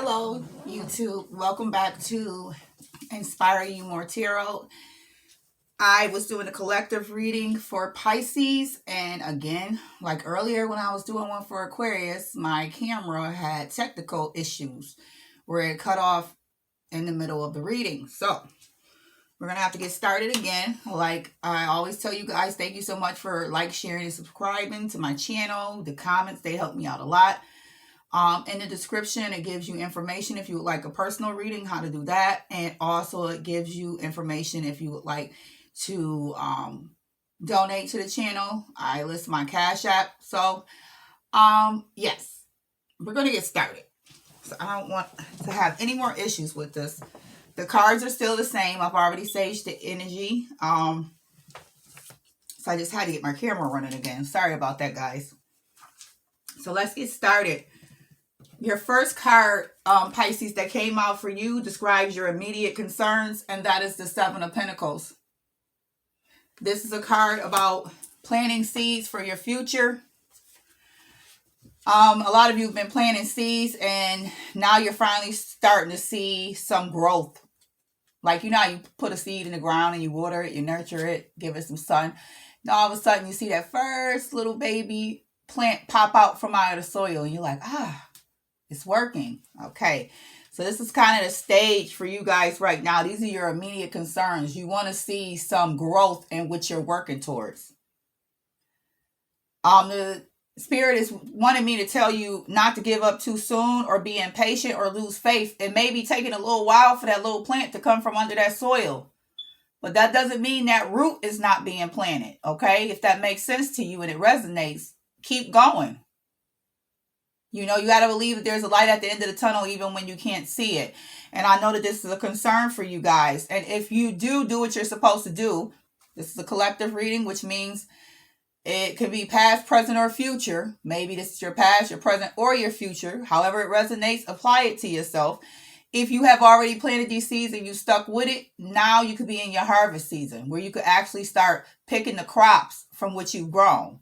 Hello, YouTube. Welcome back to Inspire You More Tarot. I was doing a collective reading for Pisces, and again, like earlier when I was doing one for Aquarius, my camera had technical issues where it cut off in the middle of the reading. So we're going to have to get started again. Like I always tell you guys, thank you so much for sharing, and subscribing to my channel. The comments, they help me out a lot. In the description, it gives you information if you would like a personal reading, how to do that. And also it gives you information if you would like to donate to the channel. I list my Cash App. So, yes, we're going to get started. So I don't want to have any more issues with this. The cards are still the same. I've already saged the energy. So I just had to get my camera running again. Sorry about that, guys. So let's get started. Your first card, Pisces, that came out for you describes your immediate concerns, and that is the Seven of Pentacles. This is a card about planting seeds for your future. A lot of you have been planting seeds, and now you're finally starting to see some growth. Like, you know how you put a seed in the ground and you water it, you nurture it, give it some sun. Now all of a sudden you see that first little baby plant pop out from out of the soil, and you're like, it's working. Okay. So this is kind of the stage for you guys right now. These are your immediate concerns. You want to see some growth in what you're working towards. The Spirit is wanting me to tell you not to give up too soon or be impatient or lose faith. It may be taking a little while for that little plant to come from under that soil. But that doesn't mean that root is not being planted. Okay. If that makes sense to you and it resonates, keep going. You know, you got to believe that there's a light at the end of the tunnel even when you can't see it. And I know that this is a concern for you guys. And if you do what you're supposed to do, this is a collective reading, which means it could be past, present, or future. Maybe this is your past, your present, or your future. However it resonates, apply it to yourself. If you have already planted these seeds and you stuck with it, now you could be in your harvest season where you could actually start picking the crops from which you've grown.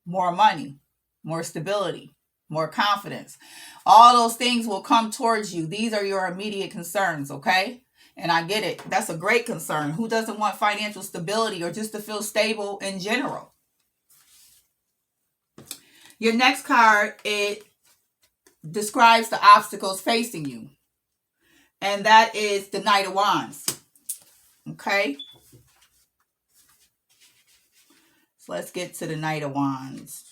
More money, more stability, more confidence. All those things will come towards you. These are your immediate concerns, okay? And I get it. That's a great concern. Who doesn't want financial stability or just to feel stable in general? Your next card, it describes the obstacles facing you. And that is the Knight of Wands. Okay? So let's get to the Knight of Wands.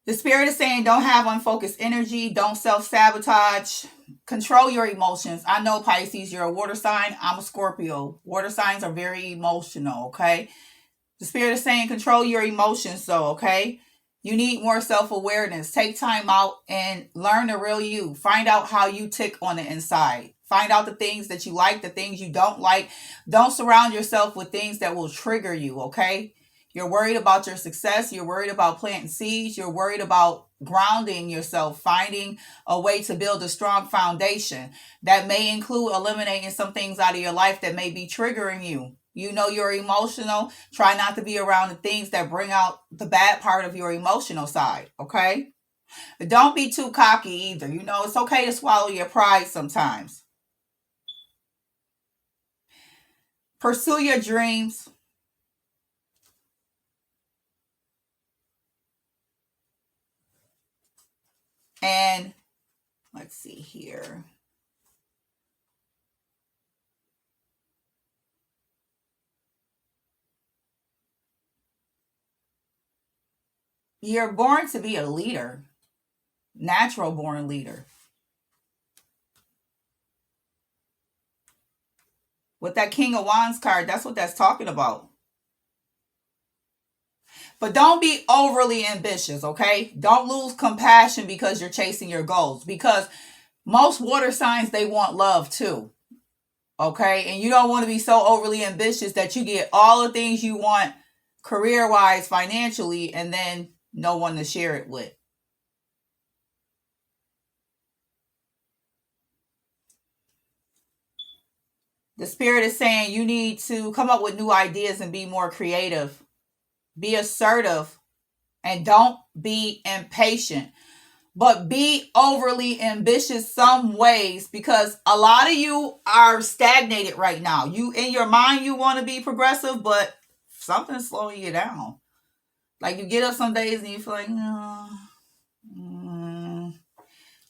The Spirit is saying don't have unfocused energy. Don't self-sabotage. Control your emotions. I know, Pisces, you're a water sign. I'm a Scorpio. Water signs are very emotional, okay? The Spirit is saying control your emotions, so, okay? You need more self-awareness. Take time out and learn the real you. Find out how you tick on the inside. Find out the things that you like, the things you don't like. Don't surround yourself with things that will trigger you, okay? You're worried about your success. You're worried about planting seeds. You're worried about grounding yourself, finding a way to build a strong foundation. That may include eliminating some things out of your life that may be triggering you. You know you're emotional. Try not to be around the things that bring out the bad part of your emotional side, okay? But don't be too cocky either. You know, it's okay to swallow your pride sometimes. Pursue your dreams. And let's see here. You're born to be a leader. Natural born leader. With that King of Wands card, that's what that's talking about. But don't be overly ambitious, okay? Don't lose compassion because you're chasing your goals. Because most water signs, they want love too, okay? And you don't want to be so overly ambitious that you get all the things you want career-wise, financially, and then no one to share it with. The Spirit is saying you need to come up with new ideas and be more creative. Be assertive and don't be impatient. but be overly ambitious some ways, because a lot of you are stagnated right now. You, in your mind, you want to be progressive, but something's slowing you down. Like, you get up some days and you feel like, no.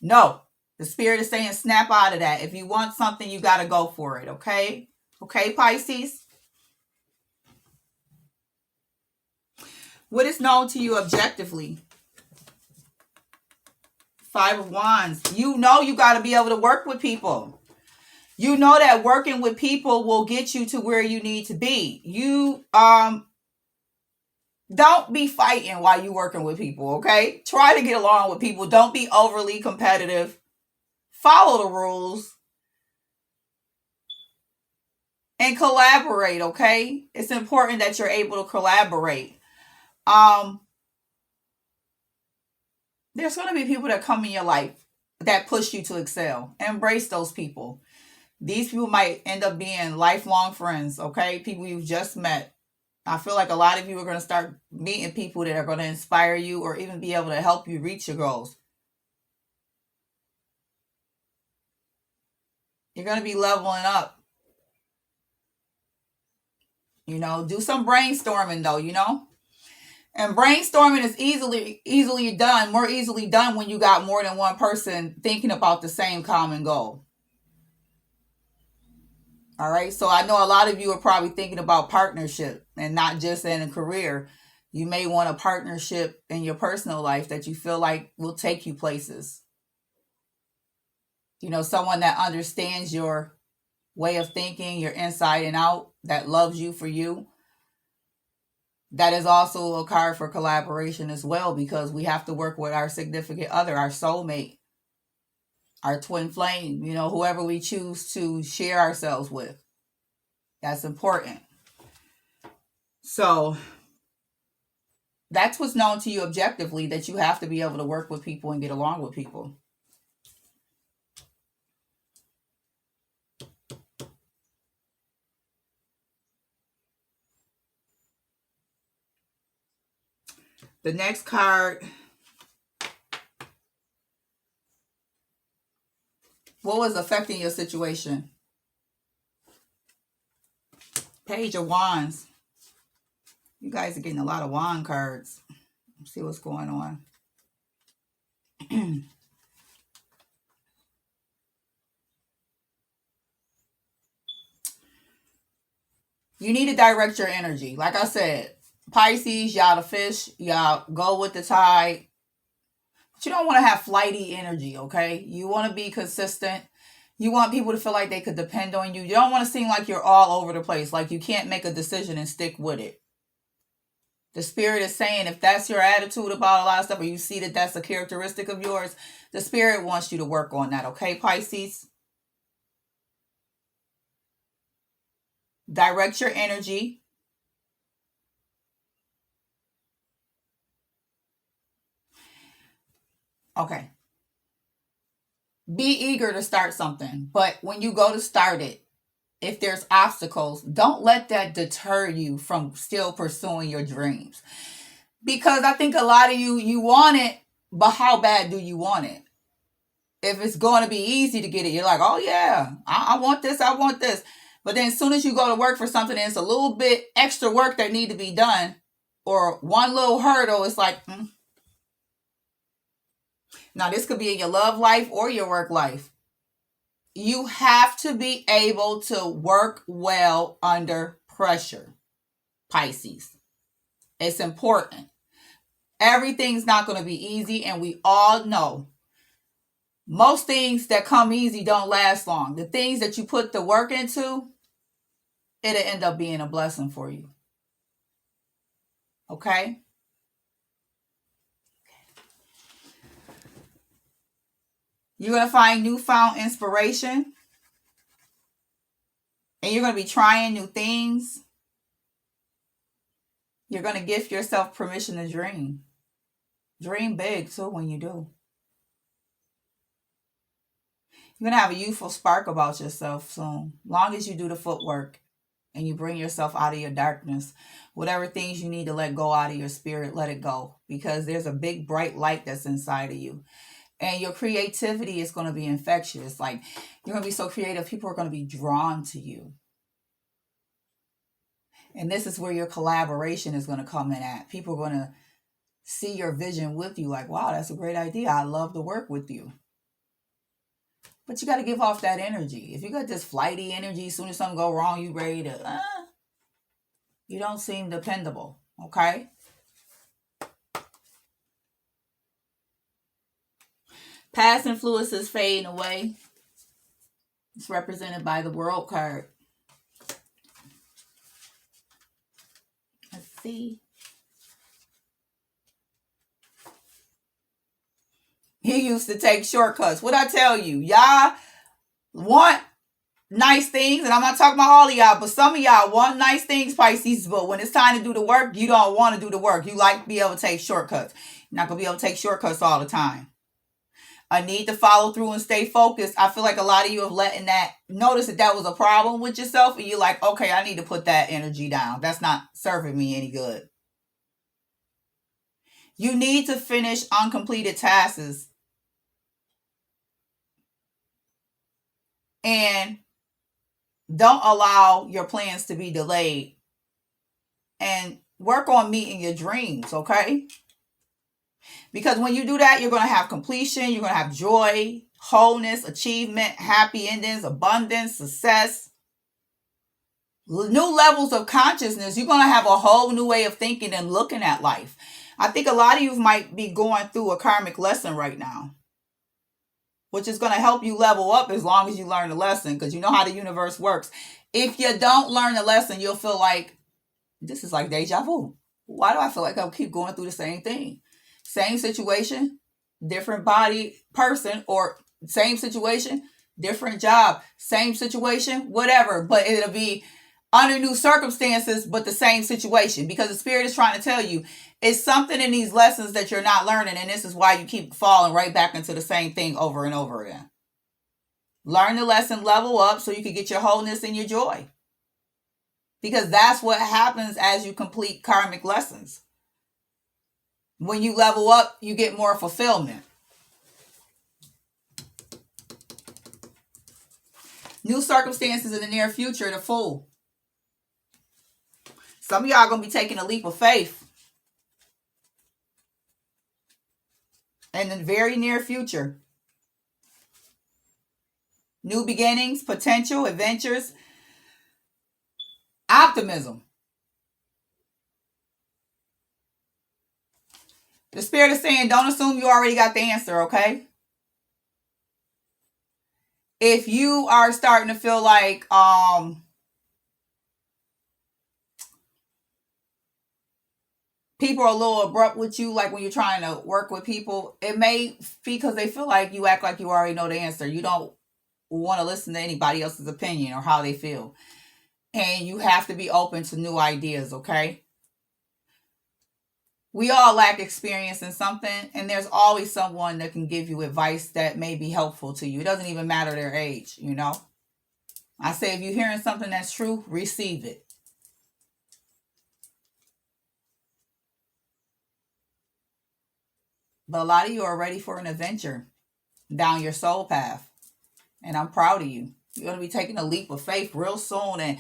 No. The spirit is saying snap out of that. If you want something, you got to go for it, okay? Okay, Pisces? What is known to you objectively? Five of Wands. You know you got to be able to work with people. You know that working with people will get you to where you need to be. You don't be fighting while you're working with people, okay? Try to get along with people. Don't be overly competitive. Follow the rules. And collaborate, okay? It's important that you're able to collaborate. There's going to be people that come in your life that push you to excel. Embrace those people. These people might end up being lifelong friends, okay? People you've just met. I feel like a lot of you are going to start meeting people that are going to inspire you or even be able to help you reach your goals. You're going to be leveling up. You know, do some brainstorming though, you know? And brainstorming is easily done, more easily done when you got more than one person thinking about the same common goal. All right. So I know a lot of you are probably thinking about partnership, and not just in a career. You may want a partnership in your personal life that you feel like will take you places. You know, someone that understands your way of thinking, your inside and out, that loves you for you. That is also a card for collaboration as well, because we have to work with our significant other, our soulmate, our twin flame, you know, whoever we choose to share ourselves with. That's important. So that's what's known to you objectively, that you have to be able to work with people and get along with people. The next card. What was affecting your situation? Page of Wands. You guys are getting a lot of wand cards. Let's see what's going on. You need to direct your energy. Like I said, Pisces, y'all the fish, y'all go with the tide. But you don't want to have flighty energy, okay? You want to be consistent. You want people to feel like they could depend on you. You don't want to seem like you're all over the place, like you can't make a decision and stick with it. The spirit is saying, if that's your attitude about a lot of stuff, or you see that that's a characteristic of yours, the spirit wants you to work on that, okay, Pisces? Direct your energy. Okay. Be eager to start something, but when you go to start it, if there's obstacles, don't let that deter you from still pursuing your dreams. Because I think a lot of you want it, but how bad do you want it? If it's going to be easy to get it, you're like, oh yeah, I want this, I want this. But then as soon as you go to work for something and it's a little bit extra work that need to be done, or one little hurdle, it's like, Now, this could be in your love life or your work life. You have to be able to work well under pressure, Pisces. It's important. Everything's not going to be easy, and we all know most things that come easy don't last long. The things that you put the work into, it'll end up being a blessing for you. Okay? You're going to find newfound inspiration, and you're going to be trying new things. You're going to give yourself permission to dream. Dream big, too, when you do. You're going to have a youthful spark about yourself soon. Long as you do the footwork and you bring yourself out of your darkness. Whatever things you need to let go out of your spirit, let it go. Because there's a big bright light that's inside of you. And your creativity is going to be infectious. Like, you're going to be so creative, people are going to be drawn to you. And this is where your collaboration is going to come in at. People are going to see your vision with you, like, wow, that's a great idea. I love to work with you. But you got to give off that energy. If you got this flighty energy, as soon as something go wrong, you ready to, you don't seem dependable, okay? Past influences fading away. It's represented by the World card. Let's see. He used to take shortcuts. What I tell you, y'all want nice things, and I'm not talking about all of y'all, but some of y'all want nice things, Pisces, but when it's time to do the work, you don't want to do the work. You like to be able to take shortcuts. You're not going to be able to take shortcuts all the time. I need to follow through and stay focused. I feel like a lot of you have letting that, notice that was a problem with yourself, and you're like, okay, I need to put that energy down. That's not serving me any good. You need to finish uncompleted tasks and don't allow your plans to be delayed, and work on meeting your dreams, okay? Because when you do that, you're going to have completion, you're going to have joy, wholeness, achievement, happy endings, abundance, success, new levels of consciousness. You're going to have a whole new way of thinking and looking at life. I think a lot of you might be going through a karmic lesson right now, which is going to help you level up as long as you learn the lesson, because you know how the universe works. If you don't learn the lesson, you'll feel like, this is like deja vu. Why do I feel like I'll keep going through the same thing? Same situation, different body, person, or same situation, different job, same situation, whatever. But it'll be under new circumstances, but the same situation, because the spirit is trying to tell you it's something in these lessons that you're not learning, and this is why you keep falling right back into the same thing over and over again. Learn the lesson, level up so you can get your wholeness and your joy, because that's what happens as you complete karmic lessons. When you level up, you get more fulfillment. New circumstances in the near future, the Fool. Some of y'all are going to be taking a leap of faith in the very near future. New beginnings, potential, adventures, optimism. The spirit is saying, don't assume you already got the answer, okay? If you are starting to feel like people are a little abrupt with you, like when you're trying to work with people, it may be because they feel like you act like you already know the answer. You don't want to listen to anybody else's opinion or how they feel. And you have to be open to new ideas, okay? We all lack experience in something, and there's always someone that can give you advice that may be helpful to you. It doesn't even matter their age, you know? I say if you're hearing something that's true, receive it. But a lot of you are ready for an adventure down your soul path. And I'm proud of you. You're going to be taking a leap of faith real soon and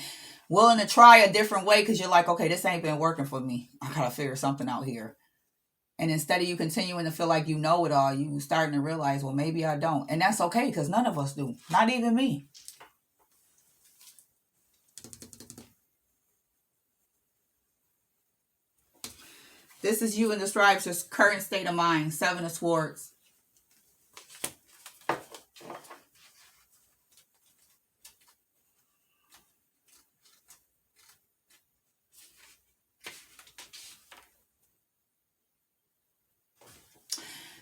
willing to try a different way, because you're like, okay, this ain't been working for me. I got to figure something out here. And instead of you continuing to feel like you know it all, you starting to realize, well, maybe I don't. And that's okay, because none of us do. Not even me. This is you and describes your current state of mind. 7 of Swords.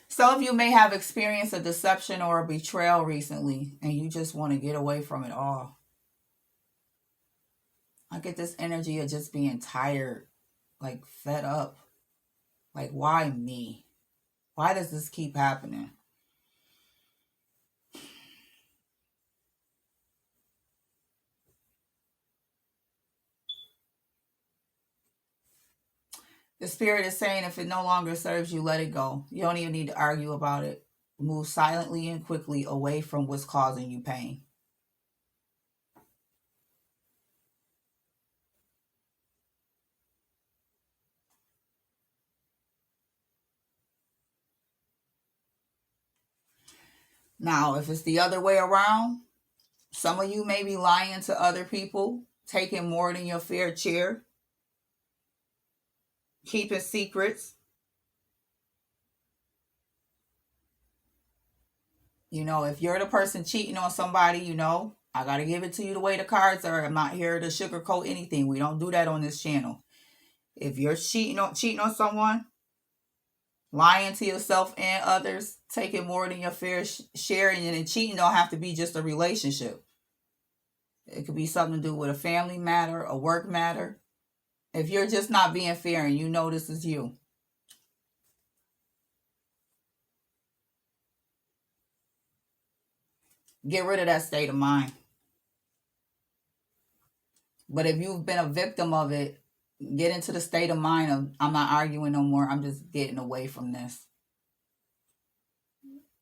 Some of you may have experienced a deception or a betrayal recently, and you just want to get away from it all. I get this energy of just being tired, like fed up. Like, why me? Why does this keep happening? The spirit is saying if it no longer serves you, let it go. You don't even need to argue about it. Move silently and quickly away from what's causing you pain. Now, if it's the other way around, some of you may be lying to other people, taking more than your fair share, keeping secrets. You know, if you're the person cheating on somebody, you know, I got to give it to you the way the cards are. I'm not here to sugarcoat anything. We don't do that on this channel. If you're cheating on someone, lying to yourself and others, taking more than your fair share, and then cheating don't have to be just a relationship. It could be something to do with a family matter, a work matter. If you're just not being fair and you know this is you, get rid of that state of mind. But if you've been a victim of it, get into the state of mind of, I'm not arguing no more. I'm just getting away from this.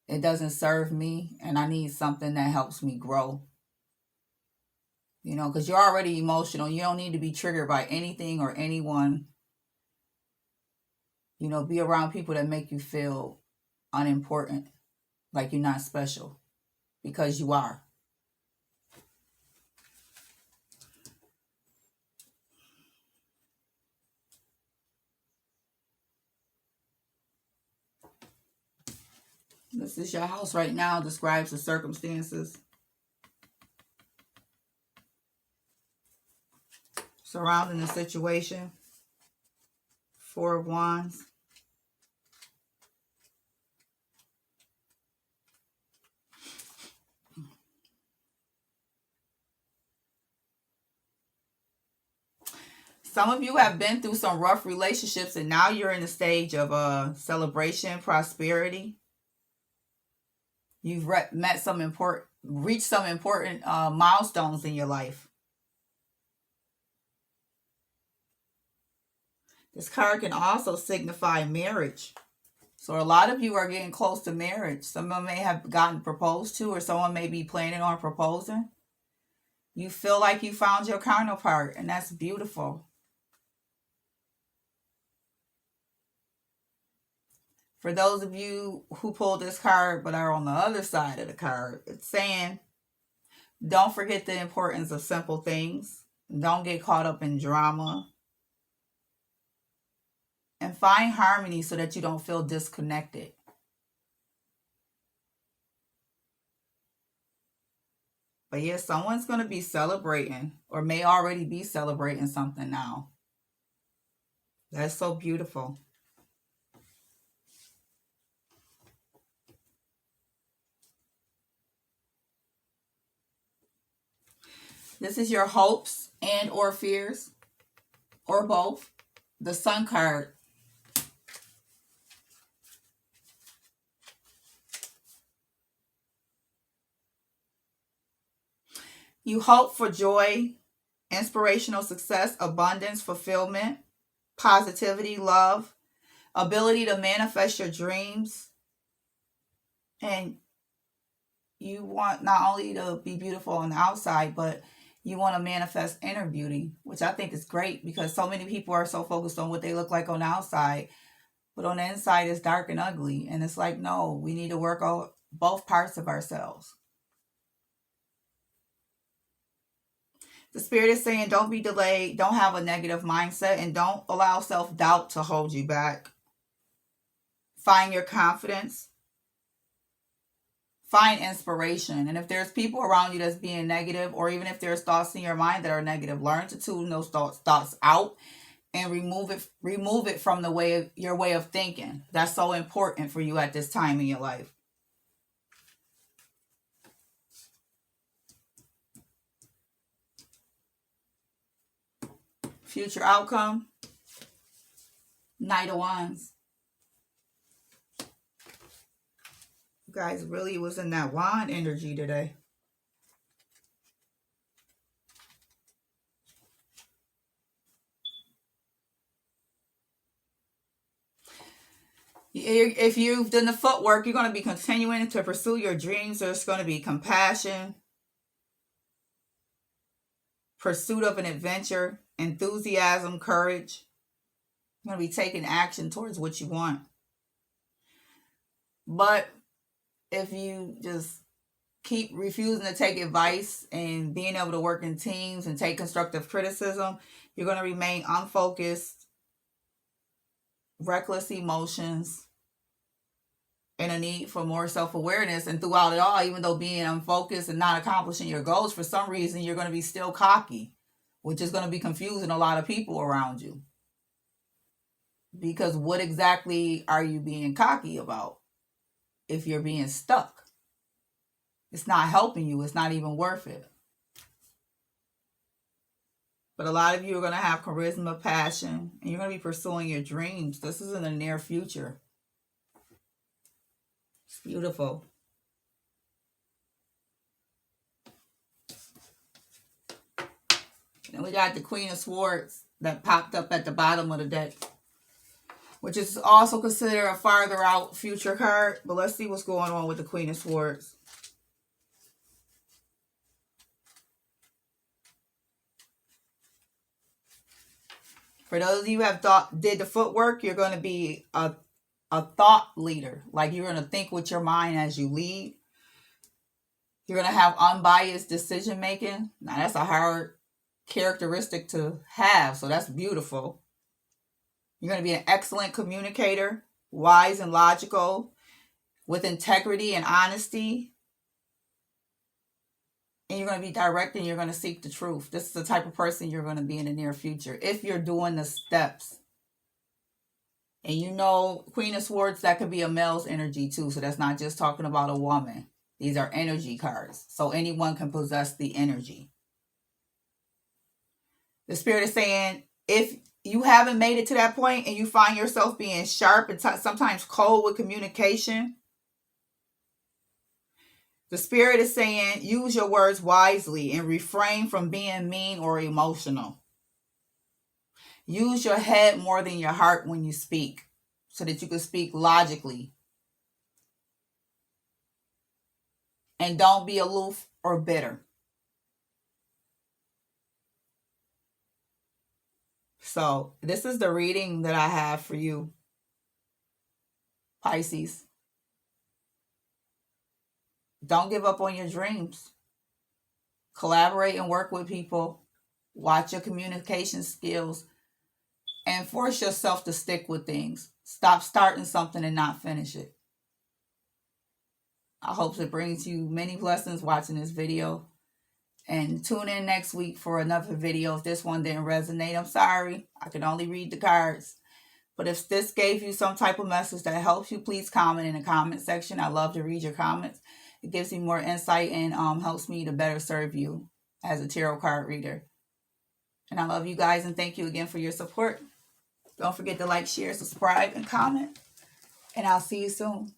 It doesn't serve me, and I need something that helps me grow. You know, because you're already emotional. You don't need to be triggered by anything or anyone. You know, be around people that make you feel unimportant, like you're not special, because you are. This is your house right now. Describes the circumstances surrounding the situation. 4 of Wands. Some of you have been through some rough relationships, and now you're in the stage of celebration, prosperity. You've reached some important milestones in your life. This card can also signify marriage. So a lot of you are getting close to marriage. Someone may have gotten proposed to, or someone may be planning on proposing. You feel like you found your counterpart, and that's beautiful. For those of you who pulled this card but are on the other side of the card, it's saying, don't forget the importance of simple things. Don't get caught up in drama. And find harmony so that you don't feel disconnected. But yeah, someone's going to be celebrating, or may already be celebrating something now. That's so beautiful. This is your hopes and or fears, or both. The Sun card. You hope for joy, inspirational success, abundance, fulfillment, positivity, love, ability to manifest your dreams. And you want not only to be beautiful on the outside, but you want to manifest inner beauty, which I think is great, because so many people are so focused on what they look like on the outside, but on the inside it's dark and ugly. And it's like, no, we need to work on both parts of ourselves. The Spirit is saying, don't be delayed, don't have a negative mindset, and don't allow self-doubt to hold you back. Find your confidence. Find inspiration. And if there's people around you that's being negative, or even if there's thoughts in your mind that are negative, learn to tune those thoughts out and remove it from your way of thinking. That's so important for you at this time in your life. Future outcome. Knight of Wands. You guys really was in that wand energy today. if you've done the footwork, you're going to be continuing to pursue your dreams. There's going to be compassion, pursuit of an adventure, enthusiasm, courage. You're going to be taking action towards what you want. But if you just keep refusing to take advice and being able to work in teams and take constructive criticism, you're going to remain unfocused, reckless emotions, and a need for more self-awareness. And throughout it all, even though being unfocused and not accomplishing your goals, for some reason, you're going to be still cocky, which is going to be confusing a lot of people around you. Because what exactly are you being cocky about if you're being stuck? It's not helping you. It's not even worth it. But a lot of you are going to have charisma, passion, and you're going to be pursuing your dreams. This is in the near future. It's beautiful. And we got the Queen of Swords that popped up at the bottom of the deck, which is also considered a farther out future card. But let's see what's going on with the Queen of Swords. For those of you who have did the footwork, you're going to be a thought leader. Like, you're going to think with your mind as you lead. You're going to have unbiased decision making. Now, that's a hard characteristic to have, so that's beautiful. You're going to be an excellent communicator, wise and logical, with integrity and honesty. And you're going to be direct and you're going to seek the truth. This is the type of person you're going to be in the near future if you're doing the steps. And you know, Queen of Swords, that could be a male's energy too. So that's not just talking about a woman. These are energy cards. So anyone can possess the energy. The Spirit is saying, if you haven't made it to that point and you find yourself being sharp and sometimes cold with communication, the Spirit is saying, use your words wisely and refrain from being mean or emotional. Use your head more than your heart when you speak, so that you can speak logically. And don't be aloof or bitter. So this is the reading that I have for you, Pisces. Don't give up on your dreams. Collaborate and work with people. Watch your communication skills. And force yourself to stick with things. Stop starting something and not finish it. I hope it brings you many blessings watching this video. And tune in next week for another video. If this one didn't resonate, I'm sorry. I can only read the cards. But if this gave you some type of message that helps you, please comment in the comment section. I love to read your comments. It gives me more insight and helps me to better serve you as a tarot card reader. And I love you guys and thank you again for your support. Don't forget to like, share, subscribe, and comment. And I'll see you soon.